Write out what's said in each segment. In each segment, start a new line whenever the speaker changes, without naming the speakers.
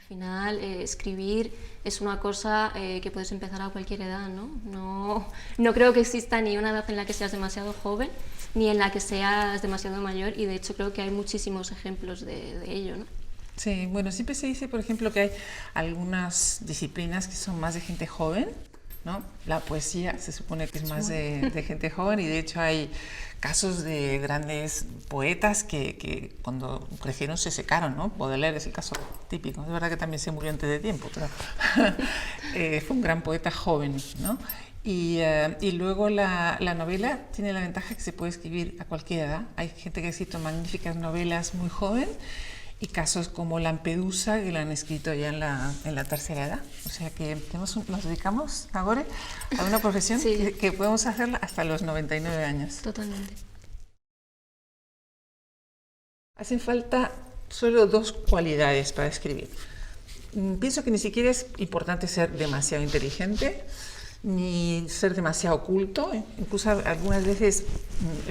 final, escribir es una cosa que puedes empezar a cualquier edad, ¿no? No creo que exista ni una edad en la que seas demasiado joven, ni en la que seas demasiado mayor, y de hecho creo que hay muchísimos ejemplos de ello, ¿no?
Sí, bueno, siempre se dice, por ejemplo, que hay algunas disciplinas que son más de gente joven, ¿no? La poesía se supone que es más de gente joven, y de hecho hay casos de grandes poetas que cuando crecieron se secaron, ¿no? Baudelaire es el caso típico. Es verdad que también se murió antes de tiempo, pero fue un gran poeta joven, ¿no? Y luego la novela tiene la ventaja que se puede escribir a cualquier edad. Hay gente que ha escrito magníficas novelas muy joven, y casos como Lampedusa, que lo han escrito ya en la tercera edad. O sea que nos dedicamos ahora a una profesión
Sí.
que podemos hacerla hasta los 99 años.
Totalmente.
Hacen falta solo dos cualidades para escribir. Pienso que ni siquiera es importante ser demasiado inteligente, ni ser demasiado culto. Incluso algunas veces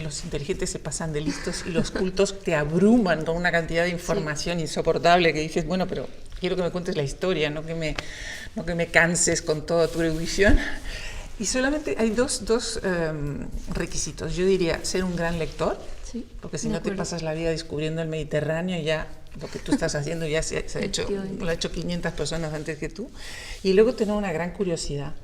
los inteligentes se pasan de listos y los cultos te abruman con una cantidad de información insoportable que dices, bueno, pero quiero que me cuentes la historia, no que me canses con toda tu erudición. Y solamente hay dos requisitos. Yo diría ser un gran lector,
Sí,
porque si no te pasas la vida descubriendo el Mediterráneo, ya lo que tú estás haciendo ya lo ha hecho 500 personas antes que tú. Y luego tener una gran curiosidad.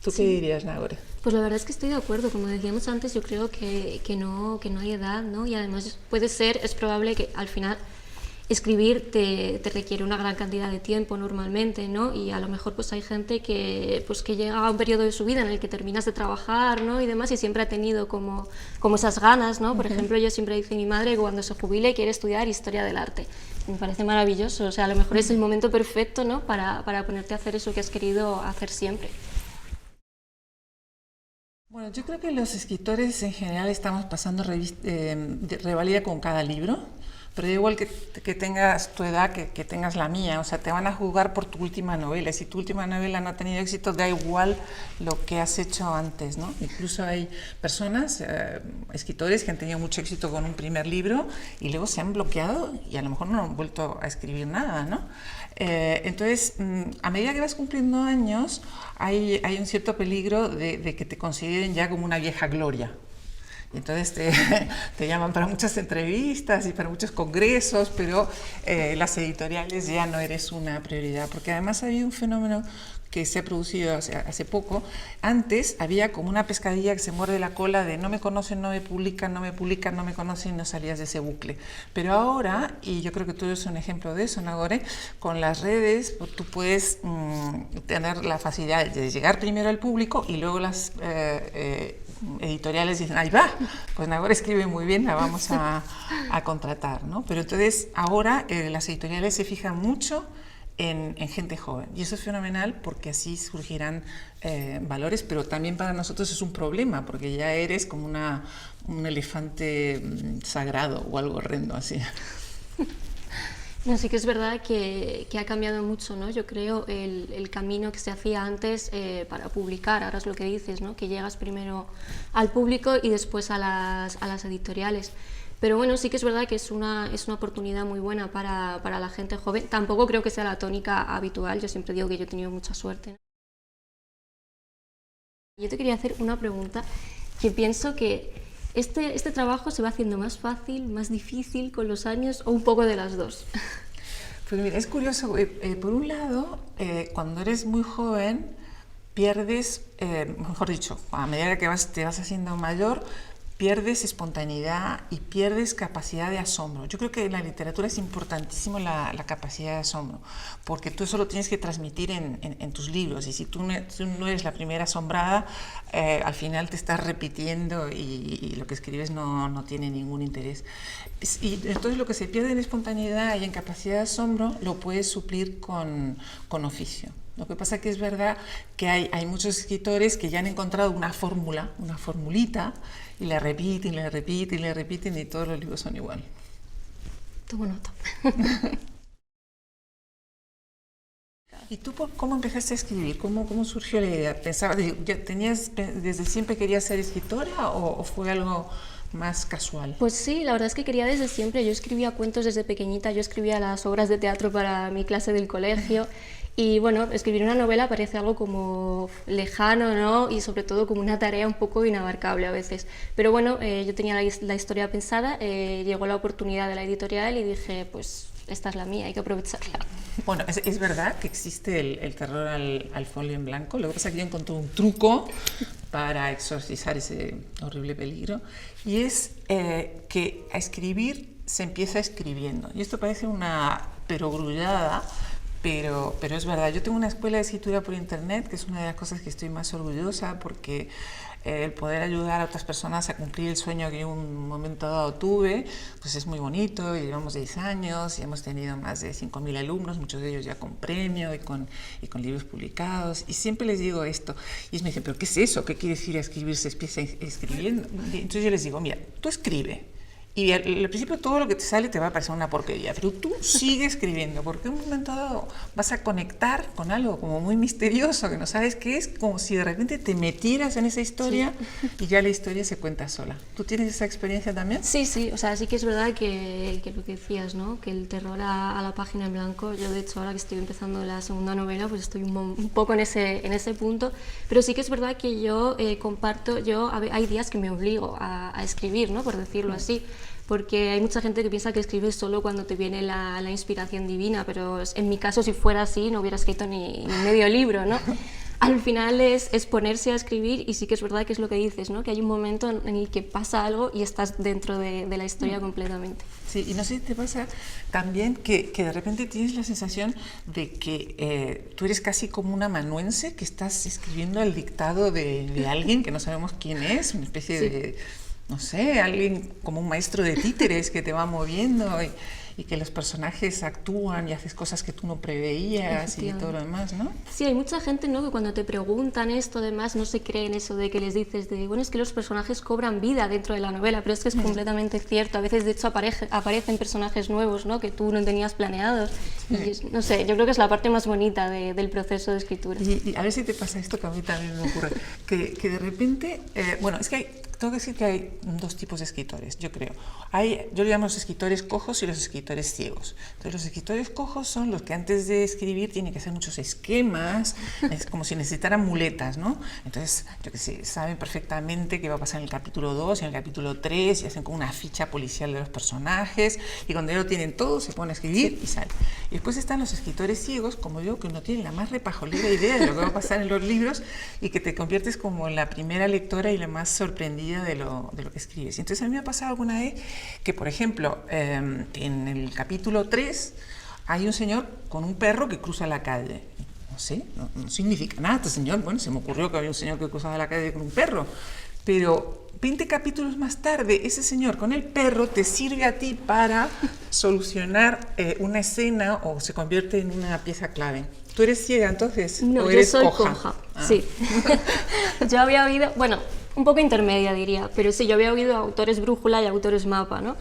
¿Tú qué dirías, Nagore?
Pues la verdad es que estoy de acuerdo. Como decíamos antes, yo creo que no hay edad, ¿no? Y además es probable que al final escribir te requiere una gran cantidad de tiempo normalmente, ¿no? Y a lo mejor pues hay gente que llega a un periodo de su vida en el que terminas de trabajar, ¿no? Y demás, y siempre ha tenido como esas ganas, ¿no? Por ejemplo, yo siempre dice mi madre que cuando se jubile quiere estudiar Historia del Arte. Me parece maravilloso. O sea, a lo mejor es el momento perfecto, ¿no? Para ponerte a hacer eso que has querido hacer siempre.
Bueno, yo creo que los escritores en general estamos pasando revalida con cada libro, pero da igual que tengas tu edad, que tengas la mía, o sea, te van a juzgar por tu última novela. Si tu última novela no ha tenido éxito, da igual lo que has hecho antes, ¿no? Incluso hay personas, escritores, que han tenido mucho éxito con un primer libro y luego se han bloqueado y a lo mejor no han vuelto a escribir nada, ¿no? Entonces, a medida que vas cumpliendo años, hay un cierto peligro de que te consideren ya como una vieja gloria. Y entonces te llaman para muchas entrevistas y para muchos congresos, pero las editoriales ya no eres una prioridad, porque además ha habido un fenómeno que se ha producido hace poco. Antes había como una pescadilla que se muerde la cola de no me conocen, no me publican, no me publican, no me conocen, y no salías de ese bucle. Pero ahora, y yo creo que tú eres un ejemplo de eso, Nagore, con las redes tú puedes tener la facilidad de llegar primero al público y luego las editoriales dicen, ahí va, pues Nagore escribe muy bien, la vamos a contratar, ¿no? Pero entonces ahora las editoriales se fijan mucho en gente joven, y eso es fenomenal porque así surgirán valores, pero también para nosotros es un problema porque ya eres como un elefante sagrado o algo horrendo así.
No, sí que es verdad que ha cambiado mucho, ¿no? Yo creo el camino que se hacía antes para publicar, ahora es lo que dices, ¿no? Que llegas primero al público y después a las editoriales. Pero bueno, sí que es verdad que es una oportunidad muy buena para la gente joven. Tampoco creo que sea la tónica habitual, yo siempre digo que yo he tenido mucha suerte. Yo te quería hacer una pregunta que pienso que este trabajo se va haciendo más fácil, más difícil con los años, o un poco de las dos.
Pues mira, es curioso, por un lado, cuando eres muy joven, pierdes, mejor dicho, a medida que te vas haciendo mayor, pierdes espontaneidad y pierdes capacidad de asombro. Yo creo que en la literatura es importantísimo la capacidad de asombro, porque tú eso lo tienes que transmitir en tus libros, y si tú no eres la primera asombrada, al final te estás repitiendo y lo que escribes no tiene ningún interés. Y entonces lo que se pierde en espontaneidad y en capacidad de asombro lo puedes suplir con oficio. Lo que pasa que es verdad que hay muchos escritores que ya han encontrado una fórmula, una formulita, y la repiten, y la repiten, y la repiten, y todos los libros son igual.
Tomo nota.
¿Y tú cómo empezaste a escribir? ¿Cómo surgió la idea? ¿Tenías desde siempre querías ser escritora o fue algo más casual?
Pues sí, la verdad es que quería desde siempre. Yo escribía cuentos desde pequeñita, yo escribía las obras de teatro para mi clase del colegio. Y bueno, escribir una novela parece algo como lejano, ¿no? Y sobre todo como una tarea un poco inabarcable a veces. Pero bueno, yo tenía la historia pensada, llegó la oportunidad de la editorial y dije, pues esta es la mía, hay que aprovecharla.
Bueno, es verdad que existe el terror al folio en blanco. Lo que pasa es que yo encontré un truco para exorcizar ese horrible peligro, y es que a escribir se empieza escribiendo. Y esto parece una perogrullada, pero es verdad. Yo tengo una escuela de escritura por internet, que es una de las cosas que estoy más orgullosa, porque el poder ayudar a otras personas a cumplir el sueño que en un momento dado tuve, pues es muy bonito. Y llevamos 10 años y hemos tenido más de 5.000 alumnos, muchos de ellos ya con premio y con libros publicados. Y siempre les digo esto, y ellos me dicen, ¿pero qué es eso? ¿Qué quiere decir escribir? ¿Se empieza escribiendo? Entonces yo les digo, mira, tú escribe. Y al principio todo lo que te sale te va a parecer una porquería, pero tú sigue escribiendo, porque en un momento dado vas a conectar con algo como muy misterioso, que no sabes qué es, como si de repente te metieras en esa historia, sí, y ya la historia se cuenta sola. ¿Tú tienes esa experiencia también?
Sí, sí, o sea, sí que es verdad que lo que decías, ¿no? Que el terror a la página en blanco, yo de hecho ahora que estoy empezando la segunda novela, pues estoy un poco en ese punto, pero sí que es verdad que yo comparto, hay días que me obligo a escribir, ¿no? Por decirlo así. Porque hay mucha gente que piensa que escribes solo cuando te viene la inspiración divina, pero en mi caso, si fuera así, no hubiera escrito ni medio libro, ¿no? Al final es ponerse a escribir, y sí que es verdad que es lo que dices, ¿no? Que hay un momento en el que pasa algo y estás dentro de la historia completamente.
Sí, y no sé si te pasa también que de repente tienes la sensación de que tú eres casi como un amanuense, que estás escribiendo el dictado de alguien que no sabemos quién es, una especie de, no sé, alguien como un maestro de títeres que te va moviendo y que los personajes actúan y haces cosas que tú no preveías y todo lo demás, ¿no?
Sí, hay mucha gente, ¿no?, que cuando te preguntan esto, además, no se creen eso de que les dices bueno, es que los personajes cobran vida dentro de la novela, pero es que es completamente cierto. A veces, de hecho, aparecen personajes nuevos, ¿no?, que tú no tenías planeados. Y no sé, yo creo que es la parte más bonita del proceso de escritura.
Y a ver si te pasa esto que a mí también me ocurre, que de repente, bueno, es que tengo que decir que hay dos tipos de escritores, yo creo. Yo le llamo los escritores cojos y los escritores ciegos. Entonces, los escritores cojos son los que antes de escribir tienen que hacer muchos esquemas, es como si necesitaran muletas, ¿no? Entonces, yo qué sé, saben perfectamente qué va a pasar en el capítulo 2 y en el capítulo 3, y hacen como una ficha policial de los personajes, y cuando ya lo tienen todo, se ponen a escribir y sale. Y después están los escritores ciegos, como yo, que no tienen la más repajolera idea de lo que va a pasar en los libros, y que te conviertes como en la primera lectora y la más sorprendida de lo que escribes. Y entonces a mí me ha pasado alguna vez que, por ejemplo, en el capítulo 3 hay un señor con un perro que cruza la calle. No sé, no significa nada este señor. Bueno, se me ocurrió que había un señor que cruzaba la calle con un perro, pero 20 capítulos más tarde, ese señor con el perro te sirve a ti para solucionar una escena, o se convierte en una pieza clave. ¿Tú eres ciega entonces?
No,
¿o eres
yo soy
coja?
coja, sí. Yo había oído, bueno, un poco intermedia diría, pero sí, yo había oído autores brújula y autores mapa, ¿no?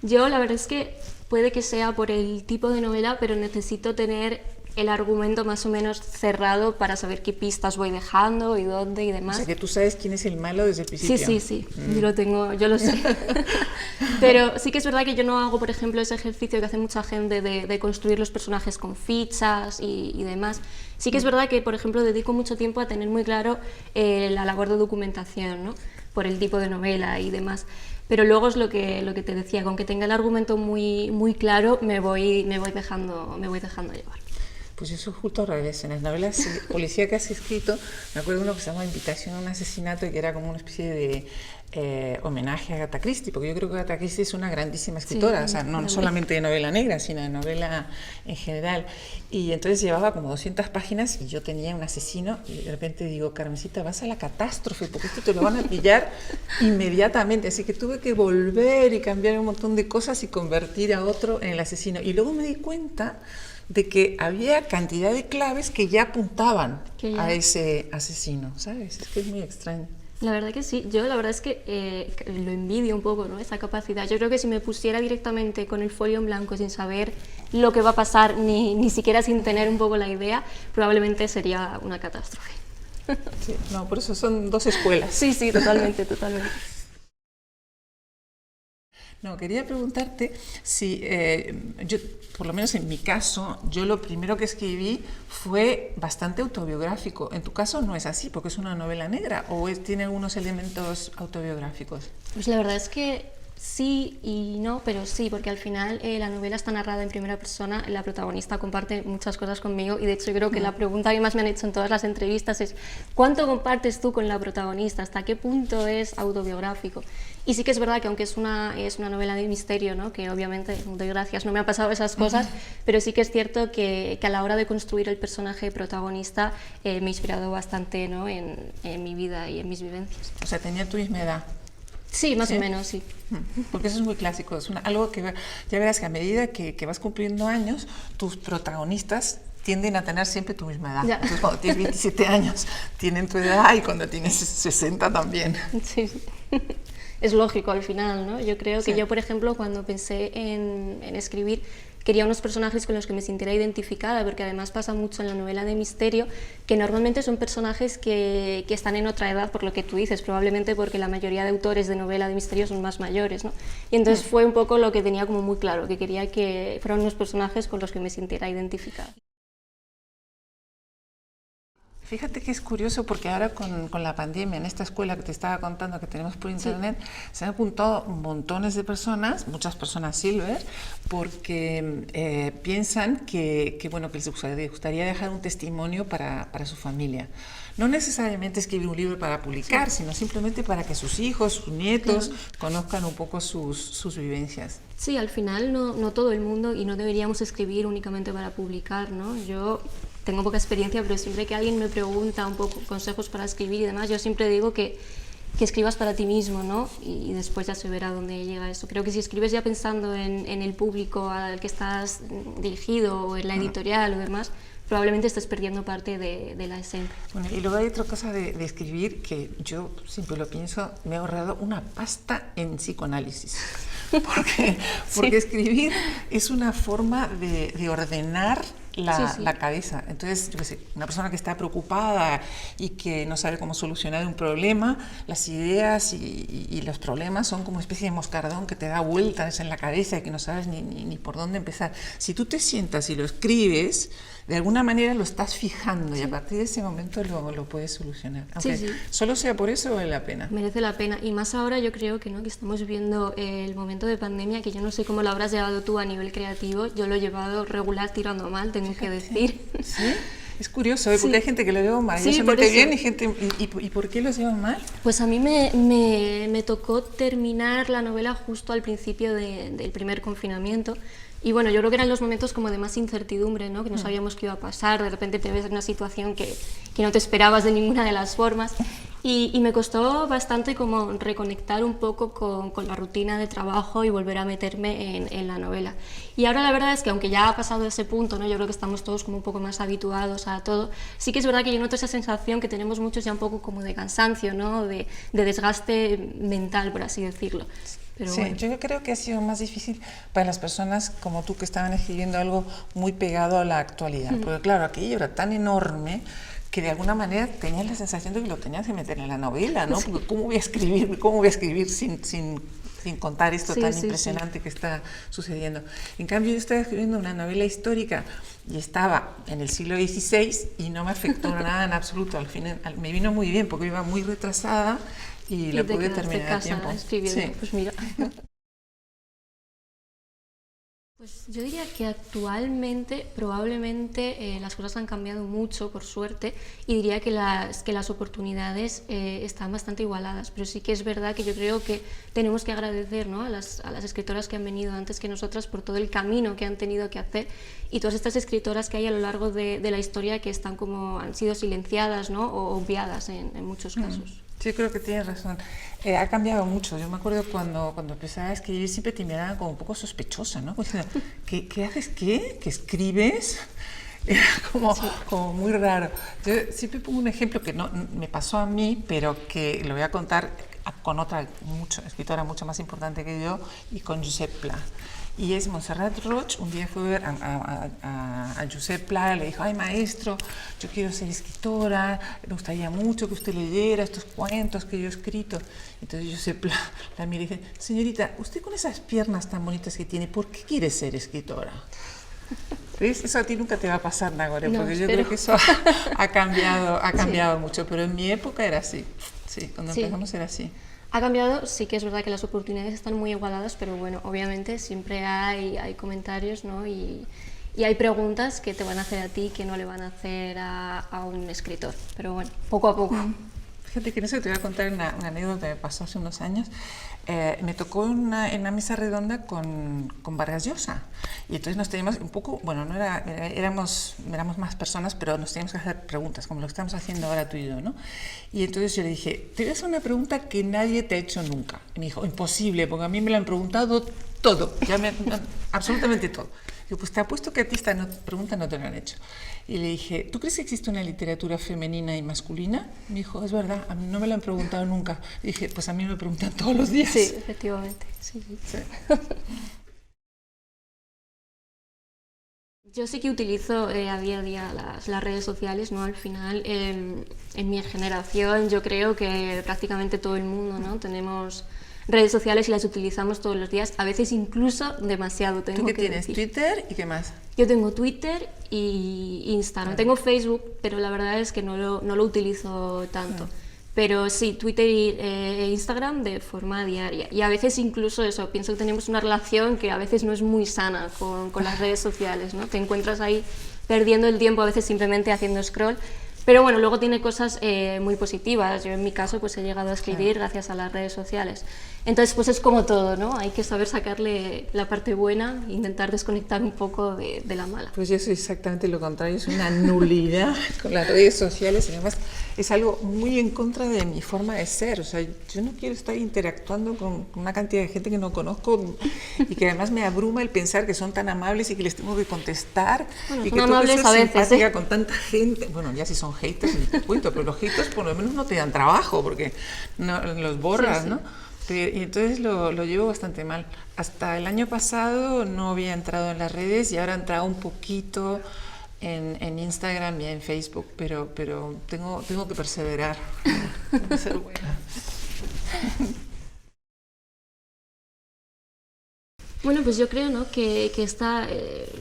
Yo la verdad es que puede que sea por el tipo de novela, pero necesito tener el argumento más o menos cerrado para saber qué pistas voy dejando y dónde y demás.
O sea, que tú sabes quién es el malo desde el principio.
Sí, yo lo sé. Pero sí que es verdad que yo no hago, por ejemplo, ese ejercicio que hace mucha gente de construir los personajes con fichas y demás. Sí que es verdad que, por ejemplo, dedico mucho tiempo a tener muy claro la labor de documentación, ¿no?, por el tipo de novela y demás. Pero luego es lo que te decía, con que tenga el argumento muy, muy claro, me voy dejando llevar.
Pues eso es justo al revés. En las novelas policíacas que he escrito, me acuerdo de uno que se llama Invitación a un asesinato, y que era como una especie de homenaje a Agatha Christie, porque yo creo que Agatha Christie es una grandísima escritora, sí, o sea, no solamente de novela negra, sino de novela en general. Y entonces llevaba como 200 páginas y yo tenía un asesino, y de repente digo, Carmencita, vas a la catástrofe, porque esto te lo van a pillar inmediatamente. Así que tuve que volver y cambiar un montón de cosas y convertir a otro en el asesino. Y luego me di cuenta de que había cantidad de claves que ya apuntaban a ese asesino, ¿sabes? Es que es muy extraño.
La verdad que sí, yo la verdad es que lo envidio un poco, ¿no?, esa capacidad. Yo creo que si me pusiera directamente con el folio en blanco sin saber lo que va a pasar, ni siquiera sin tener un poco la idea, probablemente sería una catástrofe.
Sí, no, por eso son dos escuelas.
Sí, totalmente.
No, quería preguntarte si, yo, por lo menos en mi caso, yo lo primero que escribí fue bastante autobiográfico. En tu caso no es así, porque es una novela negra, o tiene algunos elementos autobiográficos.
Pues la verdad es que sí y no, pero sí, porque al final la novela está narrada en primera persona, la protagonista comparte muchas cosas conmigo y de hecho yo creo que la pregunta que más me han hecho en todas las entrevistas es ¿cuánto compartes tú con la protagonista? ¿Hasta qué punto es autobiográfico? Y sí que es verdad que aunque es una novela de misterio, ¿no? Que obviamente, doy gracias, no me han pasado esas cosas, pero sí que es cierto que a la hora de construir el personaje protagonista me he inspirado bastante, ¿no? en mi vida y en mis vivencias.
O sea, tenía tu misma edad.
Sí, más o menos, sí.
Porque eso es muy clásico, es algo que ya verás que a medida que vas cumpliendo años, tus protagonistas tienden a tener siempre tu misma edad.
Ya.
Entonces, cuando tienes 27 años, tienen tu edad y cuando tienes 60 también.
Sí, sí. Es lógico al final, ¿no? Yo creo que
Sí.
yo, por ejemplo, cuando pensé en escribir, quería unos personajes con los que me sintiera identificada, porque además pasa mucho en la novela de misterio, que normalmente son personajes que están en otra edad, por lo que tú dices, probablemente porque la mayoría de autores de novela de misterio son más mayores, ¿no? Y entonces fue un poco lo que tenía como muy claro, que quería que fueran unos personajes con los que me sintiera identificada.
Fíjate que es curioso porque ahora con la pandemia, en esta escuela que te estaba contando que tenemos por internet, se han apuntado montones de personas, muchas personas silver, porque piensan bueno, que les gustaría dejar un testimonio para su familia. No necesariamente escribir un libro para publicar, sino simplemente para que sus hijos, sus nietos conozcan un poco sus vivencias.
Sí, al final no todo el mundo y no deberíamos escribir únicamente para publicar, ¿no? Yo tengo poca experiencia, pero siempre que alguien me pregunta un poco consejos para escribir y demás, yo siempre digo que escribas para ti mismo, ¿no? Y después ya se verá dónde llega eso. Creo que si escribes ya pensando en el público al que estás dirigido o en la editorial o demás, probablemente estés perdiendo parte de la esencia.
Bueno, y luego hay otra cosa de escribir que yo siempre lo pienso, me he ahorrado una pasta en psicoanálisis. Porque escribir es una forma de ordenar la cabeza. Entonces, yo qué sé, una persona que está preocupada y que no sabe cómo solucionar un problema, las ideas y los problemas son como una especie de moscardón que te da vueltas en la cabeza y que no sabes ni por dónde empezar. Si tú te sientas y lo escribes, de alguna manera lo estás fijando y a partir de ese momento lo puedes solucionar. Aunque solo sea por eso, vale la pena.
Merece la pena. Y más ahora yo creo que estamos viviendo el momento de pandemia, que yo no sé cómo lo habrás llevado tú a nivel creativo. Yo lo he llevado regular tirando mal, tengo que decir.
¿Sí? Es curioso, porque hay gente que lo lleva maravillosamente bien y gente... ¿Y por qué los llevan mal?
Pues a mí me tocó terminar la novela justo al principio del primer confinamiento. Y bueno, yo creo que eran los momentos como de más incertidumbre, ¿no? Que no sabíamos qué iba a pasar, de repente te ves en una situación que no te esperabas de ninguna de las formas. Y me costó bastante como reconectar un poco con la rutina de trabajo y volver a meterme en la novela. Y ahora la verdad es que aunque ya ha pasado ese punto, ¿no? Yo creo que estamos todos como un poco más habituados a todo, sí que es verdad que yo noto esa sensación que tenemos muchos ya un poco como de cansancio, ¿no? De desgaste mental, por así decirlo. Pero
sí,
bueno.
yo creo que ha sido más difícil para las personas como tú que estaban escribiendo algo muy pegado a la actualidad, porque claro, aquello era tan enorme que de alguna manera tenías la sensación de que lo tenías que meter en la novela, ¿no? Porque ¿cómo voy a escribir sin contar esto tan impresionante que está sucediendo? En cambio, yo estaba escribiendo una novela histórica y estaba en el siglo XVI y no me afectó nada en absoluto. Al final me vino muy bien porque iba muy retrasada y la pude terminar a tiempo.
Escribiendo. Sí. Pues mira. Pues yo diría que actualmente probablemente las cosas han cambiado mucho, por suerte, y diría que las oportunidades están bastante igualadas, pero sí que es verdad que yo creo que tenemos que agradecer, ¿no? a las escritoras que han venido antes que nosotras por todo el camino que han tenido que hacer y todas estas escritoras que hay a lo largo de la historia que están han sido silenciadas, ¿no? O obviadas en muchos casos.
Sí, creo que tienes razón. Ha cambiado mucho. Yo me acuerdo cuando empezaba a escribir siempre te miraban como un poco sospechosa, ¿no? Pues, ¿qué haces? ¿Qué ¿Escribes? Era como muy raro. Yo siempre pongo un ejemplo que no me pasó a mí, pero que lo voy a contar con otra escritora mucho más importante que yo y con Josep Pla. Y es Montserrat Roig, un día fue a ver a Josep Pla, le dijo, ay maestro, yo quiero ser escritora, me gustaría mucho que usted leyera estos cuentos que yo he escrito. Entonces Josep Pla la mira y dice, señorita, usted con esas piernas tan bonitas que tiene, ¿por qué quiere ser escritora? ¿Ves? Eso a ti nunca te va a pasar, Nagore,
No,
porque yo
espero.
creo que eso ha cambiado mucho, pero en mi época era así. Sí, cuando
Sí.
empezamos era así.
Ha cambiado, sí que es verdad que las oportunidades están muy igualadas, pero bueno, obviamente siempre hay comentarios, ¿no? Y hay preguntas que te van a hacer a ti que no le van a hacer a un escritor. Pero bueno, poco a poco.
Fíjate que en eso te voy a contar una anécdota que me pasó hace unos años. Me tocó en una mesa redonda con Vargas Llosa. Y entonces nos teníamos un poco, bueno, no éramos más personas, pero nos teníamos que hacer preguntas, como lo que estamos haciendo ahora tú y yo, ¿no? Y entonces yo le dije, te voy a hacer una pregunta que nadie te ha hecho nunca. Y me dijo, imposible, porque a mí me lo han preguntado todo, absolutamente todo. Digo, pues te apuesto que a ti esta pregunta no te la han hecho. Y le dije, ¿tú crees que existe una literatura femenina y masculina? Me dijo, es verdad, a mí no me lo han preguntado nunca. Y dije, pues a mí me preguntan todos los días.
Sí, efectivamente. Sí, sí.
Sí.
Yo sí que utilizo a día a día las redes sociales, ¿no? Al final, en mi generación, yo creo que prácticamente todo el mundo, ¿no? Tenemos redes sociales y las utilizamos todos los días, a veces incluso demasiado, tengo
¿Tú qué
que
tienes?
decir.
¿Twitter y qué más?
Yo tengo Twitter y Instagram. Tengo Facebook, pero la verdad es que no lo utilizo tanto. Pero sí, Twitter e Instagram de forma diaria. Y a veces incluso eso, pienso que tenemos una relación que a veces no es muy sana con las redes sociales, ¿no? Te encuentras ahí perdiendo el tiempo a veces simplemente haciendo scroll. Pero bueno, luego tiene cosas muy positivas. Yo en mi caso pues he llegado a escribir gracias a las redes sociales. Entonces pues es como todo, ¿no? Hay que saber sacarle la parte buena e intentar desconectar un poco de la mala.
Pues yo soy exactamente lo contrario, es una nulidad con las redes sociales y además es algo muy en contra de mi forma de ser. O sea, yo no quiero estar interactuando con una cantidad de gente que no conozco y que además me abruma el pensar que son tan amables y que les tengo que contestar.
Bueno,
y
son
que tengo que
amables
ser
a veces,
simpática con tanta gente. Bueno, ya si son haters, ni te cuento, pero los haters por lo menos no te dan trabajo porque no, los borras,
Sí, sí.
¿no? Y entonces lo llevo bastante mal. Hasta el año pasado no había entrado en las redes y ahora he entrado un poquito en Instagram y en Facebook, pero tengo que perseverar, tengo que ser buena.
Bueno, pues yo creo, ¿no? que esta,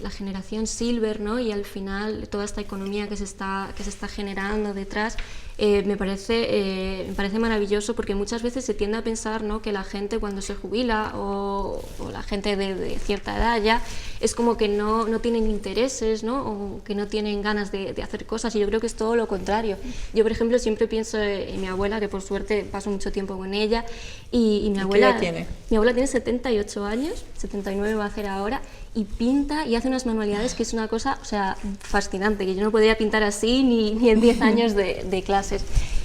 la generación silver, ¿no? Y al final toda esta economía que se está generando detrás, me parece maravilloso porque muchas veces se tiende a pensar, ¿no? que la gente cuando se jubila o la gente de cierta edad ya es como que no tienen intereses, ¿no? O que no tienen ganas de hacer cosas, y yo creo que es todo lo contrario. Yo, por ejemplo, siempre pienso en mi abuela, que por suerte paso mucho tiempo con ella, y mi abuela...
¿Qué edad tiene?
Mi abuela tiene 78 años, 79 va a hacer ahora, y pinta y hace unas manualidades que es una cosa, o sea, fascinante, que yo no podría pintar así ni en 10 años de clases.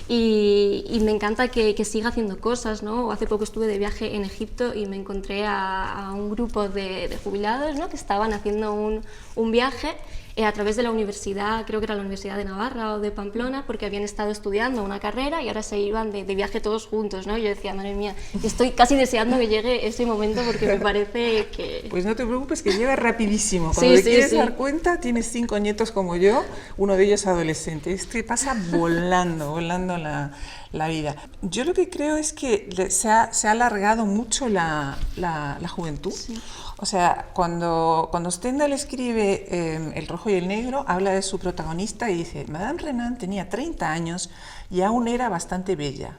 Y me encanta que siga haciendo cosas, ¿no? Hace poco estuve de viaje en Egipto y me encontré a un grupo de jubilados, ¿no? que estaban haciendo un viaje a través de la universidad, creo que era la Universidad de Navarra o de Pamplona, porque habían estado estudiando una carrera y ahora se iban de viaje todos juntos, ¿no? Y yo decía, madre mía, estoy casi deseando que llegue ese momento porque me parece que...
Pues no te preocupes, que llega rapidísimo. Cuando
Sí,
te quieres
sí.
dar cuenta, tienes 5 nietos como yo, uno de ellos adolescente. Este pasa volando la vida. Yo lo que creo es que se ha alargado mucho la juventud. Sí. O sea, cuando Stendhal escribe El rojo y el negro, habla de su protagonista y dice, Madame Renan tenía 30 años y aún era bastante bella.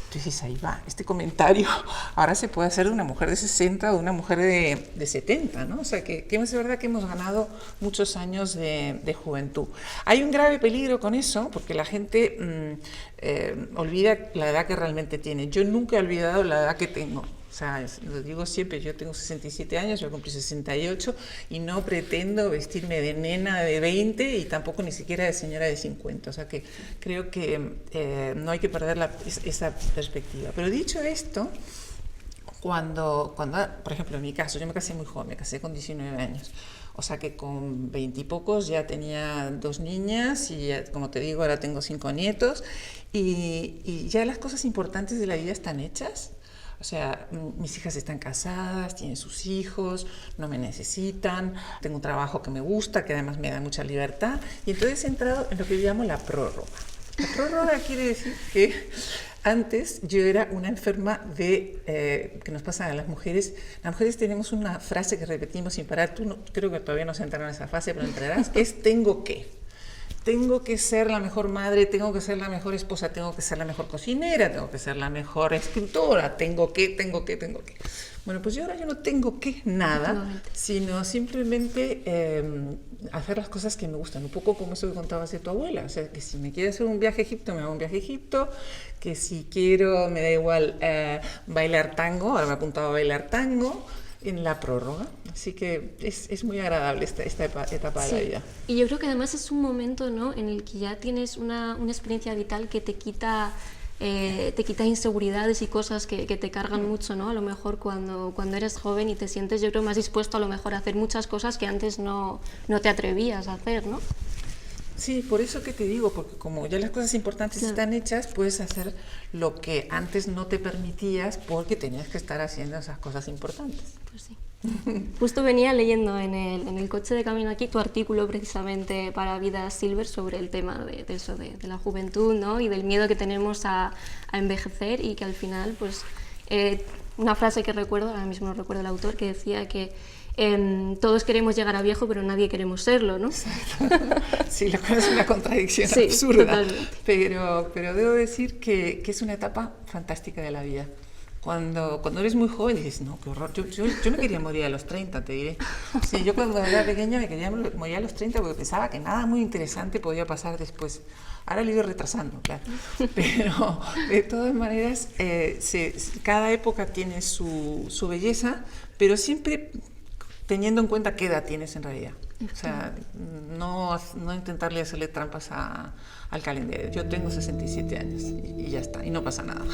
Entonces ahí va, este comentario ahora se puede hacer de una mujer de 60 o de una mujer de 70, ¿no? O sea, que es verdad que hemos ganado muchos años de juventud. Hay un grave peligro con eso, porque la gente olvida la edad que realmente tiene. Yo nunca he olvidado la edad que tengo. O sea, lo digo siempre, yo tengo 67 años, yo cumplí 68 y no pretendo vestirme de nena de 20 y tampoco ni siquiera de señora de 50. O sea que creo que no hay que perder esa perspectiva. Pero dicho esto, cuando, por ejemplo, en mi caso, yo me casé muy joven, me casé con 19 años. O sea que con 20 y pocos ya tenía 2 niñas y ya, como te digo, ahora tengo 5 nietos y ya las cosas importantes de la vida están hechas. O sea, mis hijas están casadas, tienen sus hijos, no me necesitan, tengo un trabajo que me gusta, que además me da mucha libertad. Y entonces he entrado en lo que yo llamo la prórroga. La prórroga quiere decir que antes yo era una enferma que nos pasa a las mujeres. Las mujeres tenemos una frase que repetimos sin parar. Tú creo que todavía no se entraron en esa fase, pero entrarás. Es tengo que. Tengo que ser la mejor madre, tengo que ser la mejor esposa, tengo que ser la mejor cocinera, tengo que ser la mejor escritora, tengo que. Bueno, pues yo ahora no tengo que nada, sino simplemente hacer las cosas que me gustan. Un poco como eso que contabas de tu abuela. O sea, que si me quiero hacer un viaje a Egipto, me hago un viaje a Egipto. Que si quiero, me da igual bailar tango, ahora me he apuntado a bailar tango en la prórroga. Así que es muy agradable esta etapa de la vida.
Y yo creo que además es un momento, ¿no?, en el que ya tienes una experiencia vital que te quita inseguridades y cosas que te cargan mucho, ¿no? A lo mejor cuando eres joven y te sientes, yo creo, más dispuesto a lo mejor a hacer muchas cosas que antes no te atrevías a hacer, ¿no?
Sí, por eso que te digo, porque como ya las cosas importantes están hechas, puedes hacer lo que antes no te permitías porque tenías que estar haciendo esas cosas importantes.
Pues sí. Justo venía leyendo en el coche de camino aquí tu artículo precisamente para Vida Silver sobre el tema de la juventud, ¿no?, y del miedo que tenemos a envejecer, y que al final, pues, una frase que recuerdo, ahora mismo no recuerdo el autor, que decía que todos queremos llegar a viejo, pero nadie queremos serlo, ¿no?
Exacto. Sí, lo cual es una contradicción
sí,
absurda,
totalmente.
Pero debo decir que es una etapa fantástica de la vida. Cuando eres muy joven dices, no, qué horror, yo me quería morir a los 30, te diré. Sí, yo cuando era pequeña me quería morir a los 30 porque pensaba que nada muy interesante podía pasar después. Ahora lo he ido retrasando, claro. Pero de todas maneras, cada época tiene su belleza, pero siempre teniendo en cuenta qué edad tienes en realidad. O sea, no intentarle hacerle trampas al calendario. Yo tengo 67 años y ya está, y no pasa nada.